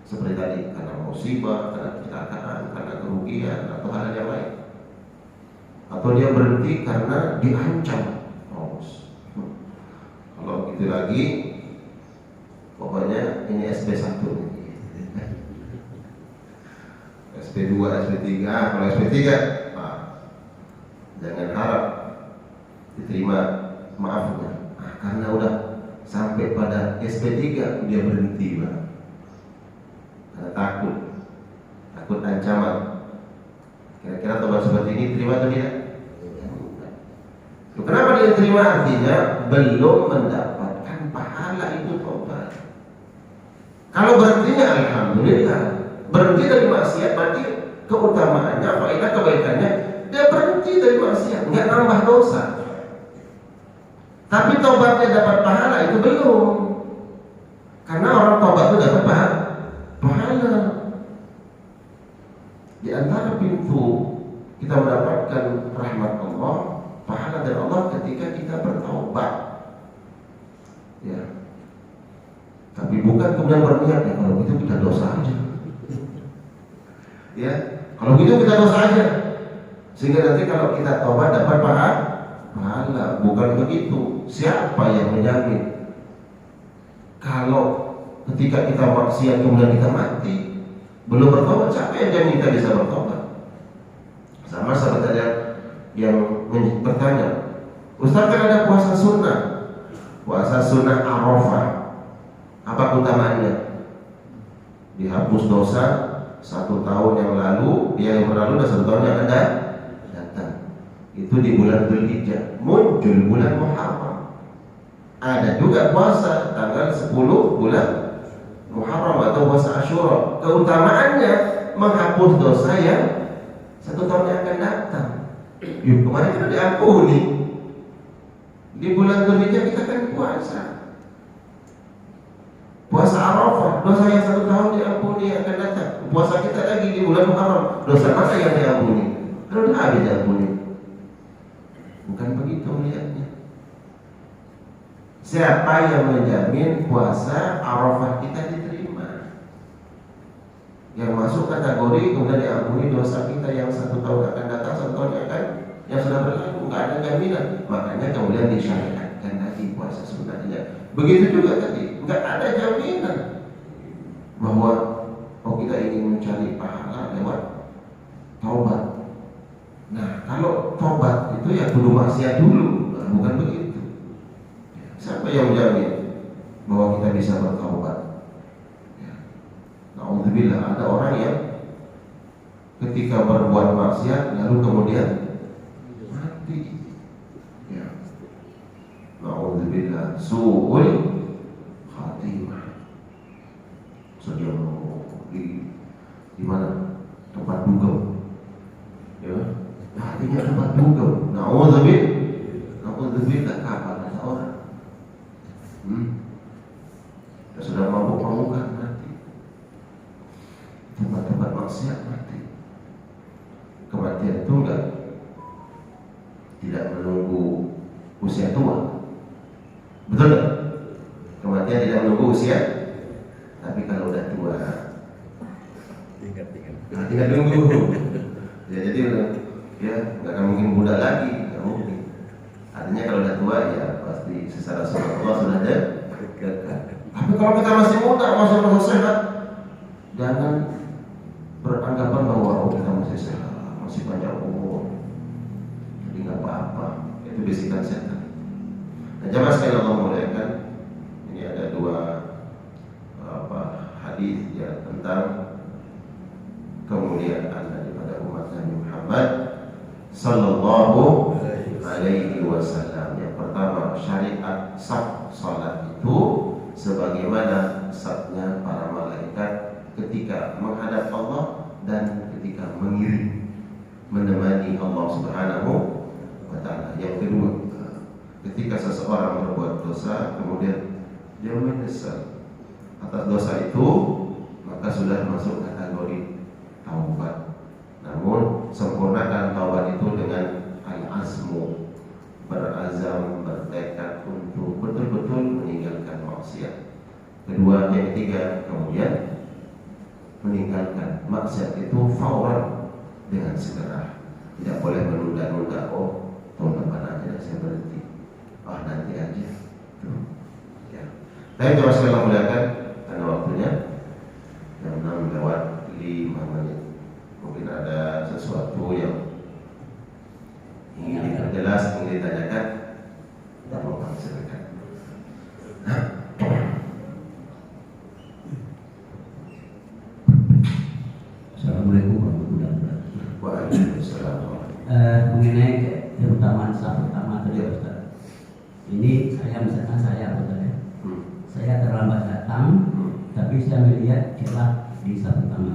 seperti tadi karena musibah, karena kecelakaan, karena kerugian, atau hal yang lain, atau dia berhenti karena diancam. Kalau gitu lagi, pokoknya ini SP1, SP2, SP3. Kalau SP3, jangan harap diterima maafnya. Karena udah sampai pada SP3 dia berhenti, karena takut ancaman. Kira-kira taubat seperti ini terima atau tidak? Kenapa dia terima? Artinya belum mendapatkan pahala itu taubat. Kalau berhentinya alhamdulillah, berhenti dari maksiat berarti keutamaannya, faedah kebaikannya, dia berhenti dari maksiat, nggak nambah dosa. Tapi taubatnya dapat pahala itu belum, karena orang taubat itu dapat pahala. Di antara pintu kita mendapatkan rahmat Allah, pahala dari Allah ketika kita bertaubat, ya. Tapi bukan kemudian berniat, ya kalau gitu kita dosa aja, ya. Kalau gitu kita dosa aja, sehingga nanti kalau kita taubat dapat pahala, bukan begitu. Siapa yang menjamin Kalau ketika kita maksiat kemudian kita mati, belum bertobat, siapa yang jamin kita bisa bertobat? Sama seperti yang bertanya, Ustaz kan ada puasa sunnah Arafah, apa keutamaannya? Dihapus dosa 1 tahun yang lalu, yang berlalu dan 1 tahun yang akan datang. Itu di bulan Dzulhijjah, muncul bulan Muharram. Ada juga puasa tanggal 10 bulan Muharram atau puasa Asyura. Keutamaannya menghapus dosa yang 1 tahun yang akan datang. Yuk, kemarin kita diampuni. Di bulan Dzulhijjah kita kan puasa Arafah, dosa yang 1 tahun diampuni yang akan datang. Puasa kita lagi di bulan Muharram, dosa mana yang diampuni? Kalau udah habis diampuni. Bukan begitu melihatnya. Siapa yang menjamin puasa Arafah kita diterima? Yang masuk kategori kemudian diampuni dosa kita yang 1 tahun akan datang, 1 tahun yang sudah berlalu, nggak ada jaminan. Makanya kemudian disyariatkan lagi puasa sunnahnya. Begitu juga tadi, nggak ada jaminan bahwa kita ingin mencari pahala lewat taubat. Nah, kalau taubat itu ya kudu maksiat dulu, bukan begitu. Siapa yang menjamin bahwa kita bisa bertaubat? Alhamdulillah, ada orang yang ketika berbuat maksiat lalu kemudian mati. Alhamdulillah, su'ul khatimah. Sedang di mana? Tempat dugem. Ya, hatinya tempat dugem. Alhamdulillah, kapan ada orang? Sudah mabuk-mabukan mati. Tempat-tempat maksiat mati. Kematian itu tidak menunggu usia tua. Betul tak? Kematian tidak menunggu usia. Tapi kalau udah tua, tinggal tunggu. Jadi nggak akan mungkin muda lagi, nggak mungkin. Artinya kalau udah tua ya pasti secara Allah sudah ada. Tapi kalau kita masih muda, masih sehat, jangan beranggapan bahwa kita masih sehat, masih panjang umur, jadi nggak apa-apa. Itu bisikan setan. Nah, jamaah sekalian Allah muliakan, ini ada 2 hadis ya tentang kemuliaan daripada umat Nabi Muhammad sallallahu alaihi wasallam. Yang pertama, syariat sah salat itu sebagaimana sahnya para malaikat ketika menghadap Allah dan ketika mengiring menemani Allah Subhanahu wa taala. Yang kedua, ketika seseorang berbuat dosa kemudian dia menyesal atas dosa itu, maka sudah masuk kategori taubat. Namun sempurnakan taubat itu dengan al-azmu, berazam, bertekad untuk betul-betul meninggalkan maksiat. Kedua, yang ketiga, kemudian meninggalkan maksiat itu fauran, dengan segera. Tidak boleh menunda-nunda. Tahun depan aja saya berhenti. Nanti aja. Ya. Saya coba sekali muliakan karena waktunya jam 6 lewat 5 menit. Mungkin ada sesuatu yang ingin diperjelas, ingin ditanyakan, tidak mau silakan. Assalamualaikum warahmatullahi wabarakatuh. Waalaikumsalam. Mengenai keutamaan sah pertama tadi Ustaz. Ini misalkan saya Ustaz ya. Saya terlambat datang, tapi saya melihat celah di sah pertama.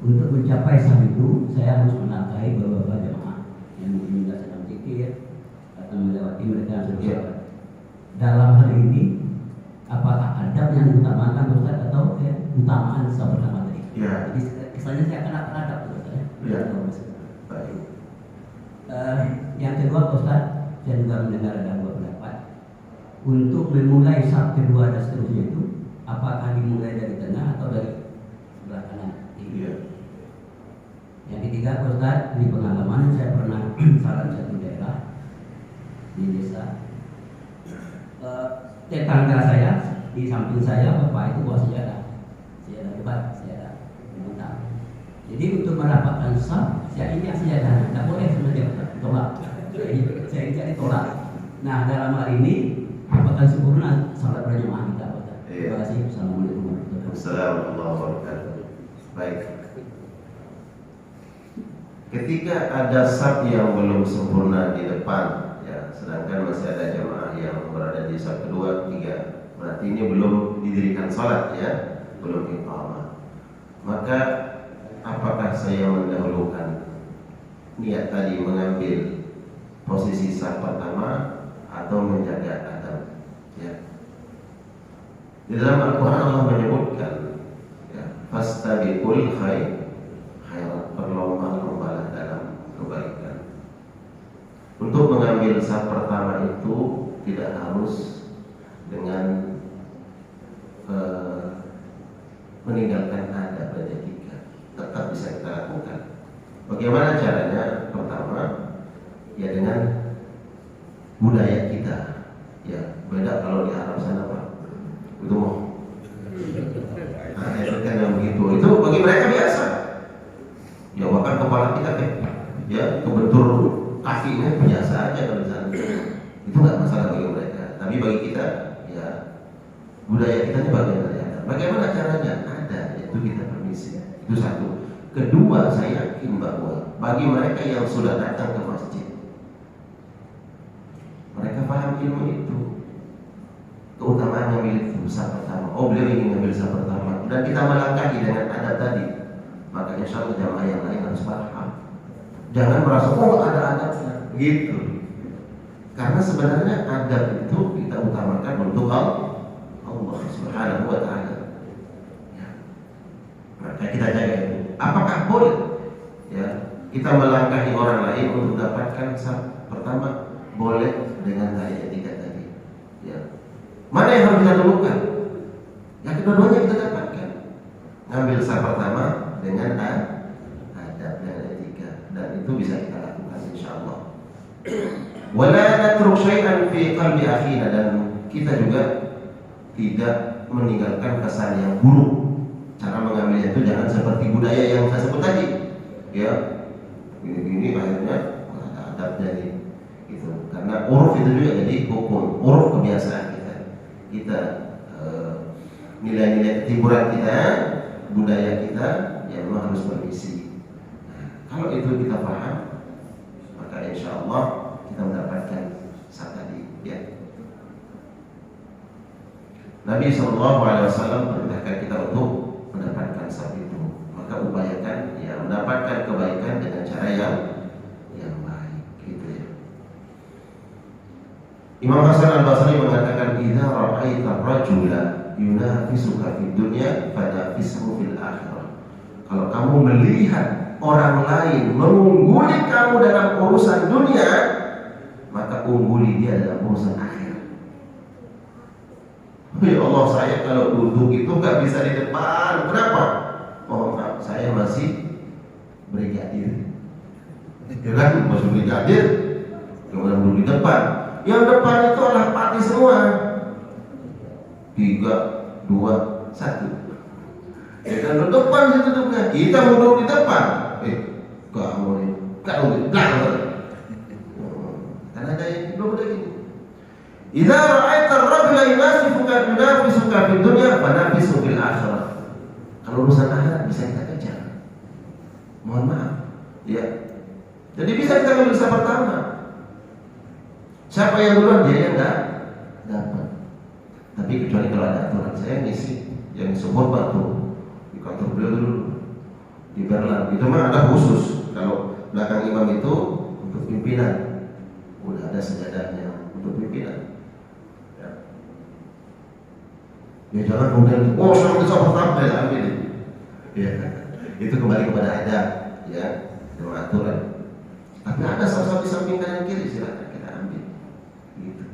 Untuk mencapai sah itu, saya harus melangkahi beberapa jemaah yang mungkin tidak sedang zikir atau melewati mereka yang sedang. Dalam hal ini, apakah adab yang diutamakan Ustaz atau utamaan sah pertama tadi? Ya. Jadi kesannya saya kena adab Ustaz ya. Ya. Baik. Yang kedua Ustaz, saya juga mendengar ada 2 pendapat. Untuk memulai saf kedua dan seterusnya itu, apakah dimulai dari tengah atau dari sebelah kanan? Iya. Yang ketiga Ustaz, di pengalaman saya pernah salah satu daerah di desa, tetangga saya di samping saya bapak itu bawa sejadah lebat, sejadah hitam. Jadi untuk mendapatkan saf, saya injak sejadah, tidak boleh sebenarnya tolak. Jadi saya injak ditolak. Nah dalam hal ini apakah sempurna salat berjamaah kita? Terima kasih. Assalamualaikum warahmatullahi wabarakatuh. Baik. Ketika ada saf yang belum sempurna di depan, ya, sedangkan masih ada jamaah yang berada di saf kedua, tiga, berarti ini belum didirikan salat, ya, belum iqamah. Maka apakah saya mendahulukan niat tadi mengambil posisi saf pertama atau menjaga adab? Ya. Di dalam Al-Quran Allah menyebutkan, ya, fastabiqul khairat, berlomba-lombalah dalam kebaikan. Untuk mengambil saf pertama itu tidak harus dengan meninggalkan adab dan etika, tetap bisa kita lakukan. Bagaimana caranya? Pertama, ya dengan budaya kita. Ya, beda kalau di Arab sana, Pak. Itu mau. Nah, itu kan yang begitu. Itu bagi mereka biasa. Ya, bahkan kepala kita ya kebentur kakinya biasa aja kalau di sana. Itu nggak masalah bagi mereka. Tapi bagi kita, ya budaya kita ini bagian dari adab. Bagaimana caranya? Ada, itu kita permisi. Itu satu. Kedua, saya yakin bahwa bagi mereka yang sudah datang ke masjid, mereka paham ilmu itu, keutamaan ngambil saf pertama. Oh, beliau ingin ngambil saf pertama, dan kita melangkahi dengan adab tadi. Maka insya Allah jamaah yang lain harus paham. Jangan merasa oh ada adabnya, gitu. Karena sebenarnya adab itu kita utamakan untuk Allah Subhanahu wa Ta'ala. Ya. Maka kita jaga itu. Apakah boleh, ya, kita melangkahi orang lain untuk dapatkan saf pertama? Boleh dengan gaya etika tadi. Ya. Mana yang harus kita dulukan? Yang kedua-duanya kita dapatkan. Ngambil saf pertama dengan adab dan etika, dan itu bisa kita lakukan insyaallah. Wala natruk syai'an fi qalbi akhina, dan kita juga tidak meninggalkan kesan yang buruk. Cara mengambilnya itu jangan seperti budaya yang saya sebut tadi, ya, gini-gini akhirnya ada adabnya nih, gitu. Karena uruf itu juga jadi hukum, uruf kebiasaan kita, nilai-nilai ketimuran kita, budaya kita, yang memang harus bermisi. Nah, kalau itu kita paham, maka insya Allah kita mendapatkan saf tadi, ya. Nabi SAW perintahkan kita untuk mendapatkan saf itu. Maka upayakan, ya, mendapatkan kebaikan dengan cara yang baik, gitu ya. Imam Hasan Al-Basri mengatakan, "Idza ra'aita ar-rajula yunafisuka fid dunya fanafishu fil akhirah." Kalau kamu melihat orang lain mengungguli kamu dalam urusan dunia, maka ungguli dia dalam urusan akhir. Ya Allah, saya kalau duduk itu nggak bisa di depan. Kenapa? Oh, maaf, saya masih brigadir. Ya kan, masih brigadir, kemudian duduk di depan. Yang depan itu adalah pati semua. 3, 2, 1. Kita duduk depan, situ duduknya. Kita duduk di depan. Kamu nih, kamu di belakang. Karena ada yang belum ada gini. Idza ra'aita ar-rajula yunafisuka fid dunya fanafisu fil akhirah. Kalau urusan akhirat bisa kita kejar. Mohon maaf, ya. Jadi bisa kita ambil saf pertama. Siapa yang duluan, dia yang enggak dapat. Tapi kecuali kalau ada aturan, saya ngisi yang support tuh di kantor beliau dulu di Berlan. Itu mah ada khusus. Kalau belakang imam itu untuk pimpinan, udah ada sejadahnya untuk pimpinan. Ya jangan kemudian, oh saya bisa pertama ya ambil. Ya, itu kembali kepada adab, ya, dengan aturan. Tapi ada saf-saf di samping kanan kiri, silakan kita ambil, gitu,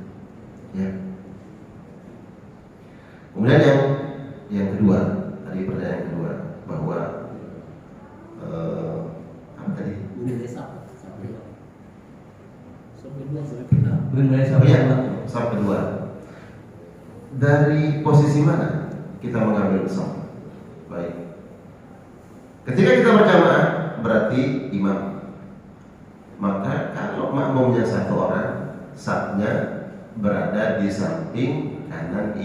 ya. Kemudian yang kedua, tadi pertanyaan kedua, bahwa apa tadi? Saf kedua. dari posisi mana kita mengambil saf? Baik. Ketika kita berjamaah berarti imam. Maka kalau makmumnya satu orang, safnya berada di samping kanan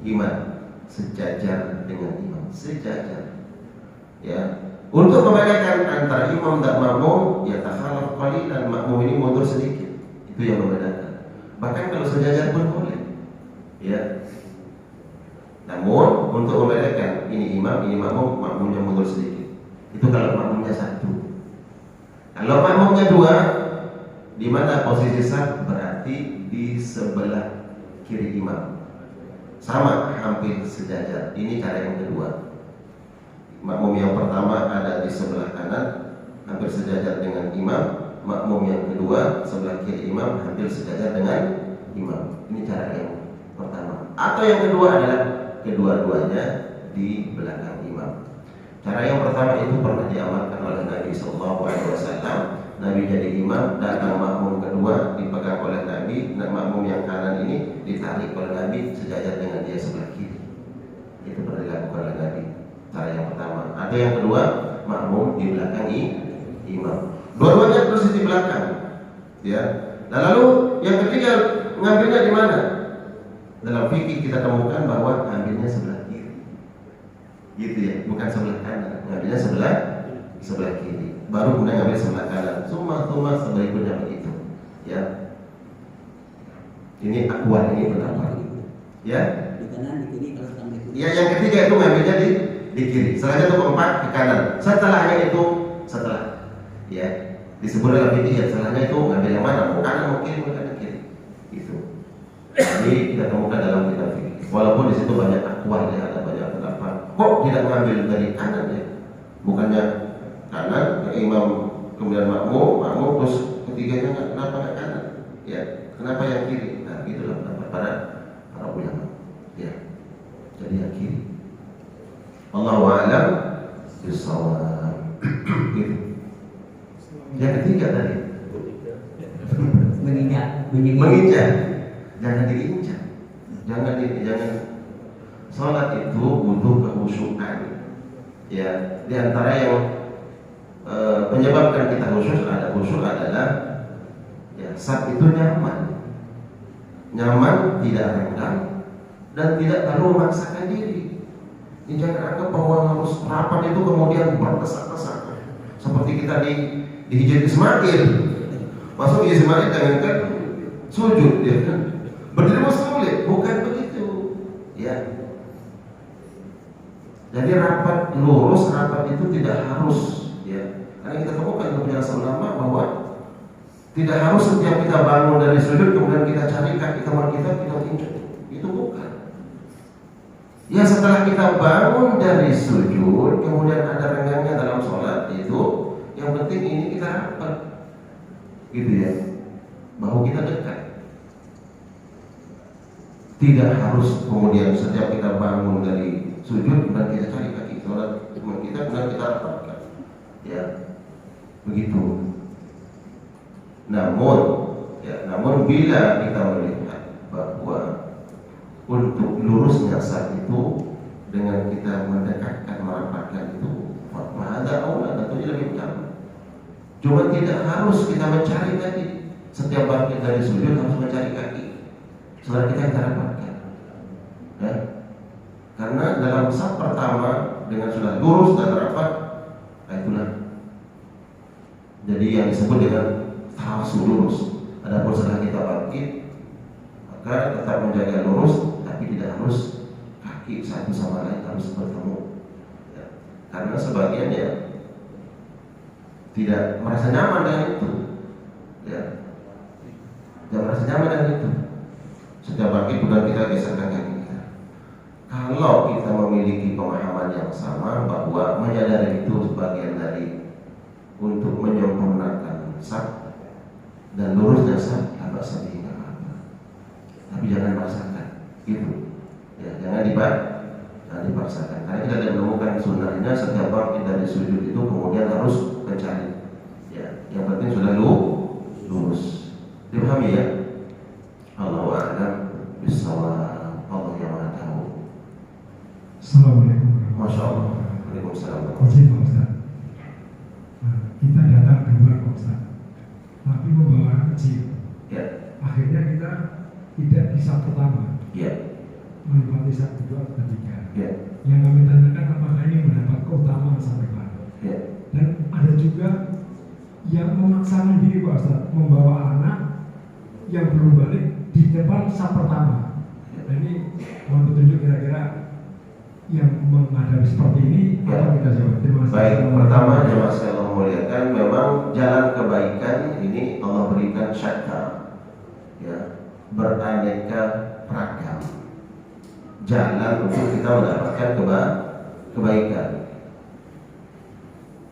imam, sejajar dengan imam, sejajar. Ya. Untuk membedakan antara imam dan makmum, ya takhalaf qalilan, makmum ini mundur sedikit. Itu yang membedakan. Bahkan kalau sejajar pun boleh. Ya. Namun untuk membedakan ini imam, ini makmum, makmumnya mundur sedikit. Itu kalau makmumnya satu. Kalau makmumnya dua, di mana posisi saf? Berarti di sebelah kiri imam. Sama, hampir sejajar. Ini cara yang kedua. Makmum yang pertama ada di sebelah kanan, hampir sejajar dengan imam. Makmum yang kedua sebelah kiri imam, hampir sejajar dengan imam. Ini cara yang pertama. Atau yang kedua adalah kedua-duanya di belakang imam. Cara yang pertama itu pernah diamalkan oleh Nabi SAW. Nabi jadi imam, datang makmum kedua dipegang oleh Nabi, dan makmum yang kanan ini ditarik oleh Nabi sejajar dengan dia sebelah kiri. Itu pernah dilakukan oleh Nabi. Cara yang pertama. Atau yang kedua, makmum di belakang imam. Dua-duanya terus di belakang. Ya. Nah, lalu yang ketiga, ngambilnya di mana? Dalam fikih kita temukan bahwa ngambilnya sebelah kiri. Gitu ya, bukan sebelah kanan. Ngambilnya sebelah kiri. Baru kemudian ngambil sebelah kanan. Suma berikutnya begitu. Ya. Ini akwal, ini pendapat. Ya. Di kanan, di kiri, kalau sampai kiri. Ya, yang ketiga itu ngambilnya di kiri. Selanjutnya itu keempat ke kanan. Setelahnya itu setelah. Ya. Disebut dalam fikih ya, setelahnya itu ngambil yang mana? Mau kanan, mau kiri, mau kanan, kiri. Itu. Ini kita temukan dalam kitab fikih. Walaupun di situ banyak akwal ya, ada banyak pendapat. Kok tidak ngambil dari kanan ya? Bukannya kanan, imam kemudian makmum terus ketiganya kenapa nggak kanan? Ya, kenapa yang kiri? Nah, itulah pendapat para ulama. Ya, jadi yang kiri. Allahu a'lam bishawab. Gitu. Yang ketiga tadi menginjak. Jangan diinjak. Jangan. Salat itu butuh kekhusyukan. Ya, di antara yang menyebabkan kita khusyuk adalah ya, saf itu nyaman, tidak renggang dan tidak terlalu memaksakan diri. Ini jangan anggap bahwa harus rapat itu kemudian berdesak-desak seperti kita di Hijaz Ismail. Masuk Hijaz Ismail jangankan sujud ya kan. Berdiri sulit, bukan begitu. Ya. Jadi rapat lurus, rapat itu tidak harus ya. Karena kita temukan penjelasan ulama bahwa tidak harus setiap kita bangun dari sujud kemudian kita cari kaki kanan kita injak. Itu bukan. Ya, setelah kita bangun dari sujud kemudian ada renggangnya dalam sholat, itu yang penting ini kita rapat. Gitu ya. Bahu kita dekat. Tidak harus kemudian setiap kita bangun dari sujud dan kita cari kaki sholat teman kita kemudian kita rapatkan. Ya, begitu. Namun bila kita melihat bahwa untuk lurusnya saf itu dengan kita mendekatkan, merapatkan itu, ada aula, tentunya lebih utama. Cuma tidak harus kita mencari tadi. Setiap bangkit dari sujud harus mencari kaki. Setelah kita rapatkan. Ya. Karena dalam saf pertama dengan sudah lurus dan rapat, itulah jadi yang disebut dengan tahasul lurus. Adapun setelah kita bangkit, maka tetap menjaga lurus, tapi tidak harus kaki satu sama lain harus bertemu. Ya. Karena sebagian ya tidak merasa nyaman dengan itu. Ya. Tidak merasa nyaman dengan itu. Setiap bangkit kemudian kita geserkan kaki kita. Kalau kita memiliki pemahaman yang sama bahwa menyadari itu sebagian dari untuk menyempurnakan saf dan lurusnya saf, tidak apa-apa. Tapi jangan paksakan, gitu. Ya, jangan dipaksakan. Karena kita tidak menemukan sunnahnya setiap bangkit dari sujud itu kemudian harus mencari. Ya, yang penting sudah lurus. Dipahami ya? Allahu a'lam bishawab. Allah yang izin Pak Ustaz. Nah, kita datang dua Pak Ustaz, tapi membawa anak kecil. Ya. Akhirnya kita tidak di saf pertama, menempati saf kedua atau ketiga. Ya. Yang kami tanyakan apakah ini mendapat keutamaan sampai mana? Ya. Dan ada juga yang memaksakan diri Pak Ustaz, membawa anak yang belum balik di depan saf pertama. Dan ini mohon petunjuk kira-kira yang menghadapi seperti ini apa kita jawab? Terima kasih. Baik, pertama jemaah sekalian Allah muliakan, memang jalan kebaikan ini Allah berikan syakar, ya, beraneka ragam jalan untuk kita mendapatkan kebaikan.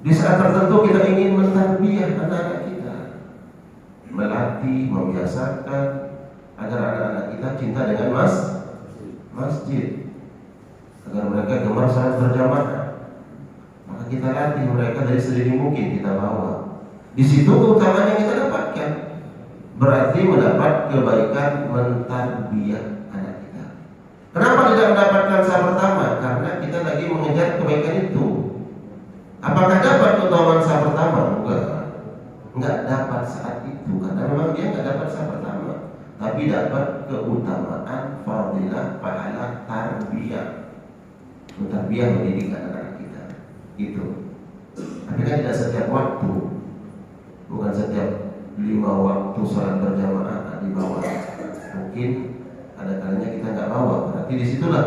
Di saat tertentu kita ingin mentarbiyah anak-anak kita, melatih, membiasakan agar anak-anak kita cinta dengan masjid, agar mereka gemar salat berjamaah. Maka kita latih mereka dari sedini mungkin, kita bawa. Di situ keutamaan yang kita dapatkan berarti mendapat kebaikan mentarbiyah anak kita. Kenapa tidak mendapatkan saf pertama? Karena kita lagi mengejar kebaikan itu. Apakah dapat keutamaan saf pertama? Enggak dapat saat itu, karena memang dia enggak dapat saf pertama, tapi dapat keutamaan fadilah pahala tarbiyah. Tarbiyah mendidik anak-anak kita itu. Tapi kan tidak setiap waktu, bukan setiap 5 waktu salat berjamaah di bawah. Mungkin ada kalanya kita nggak bawa, berarti disitulah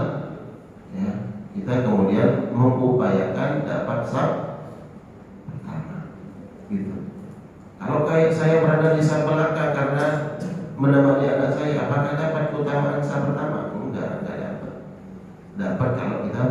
ya kita kemudian mengupayakan dapat saf pertama gitu. Kalau kayak saya berada di saf belakang karena menemani anak saya, apakah dapat keutamaan saf pertama? Enggak dapat. Dapat kalau kita